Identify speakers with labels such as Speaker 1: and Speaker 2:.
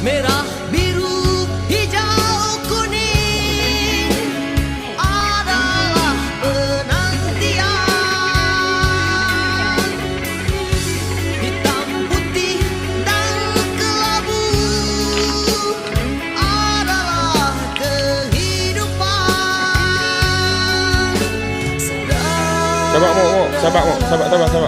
Speaker 1: merah, biru, hijau, kuning adalah penantian. Hitam, putih, dan kelabu adalah kehidupan.
Speaker 2: Sabar, Mo. Sabar, Mo. Sabar.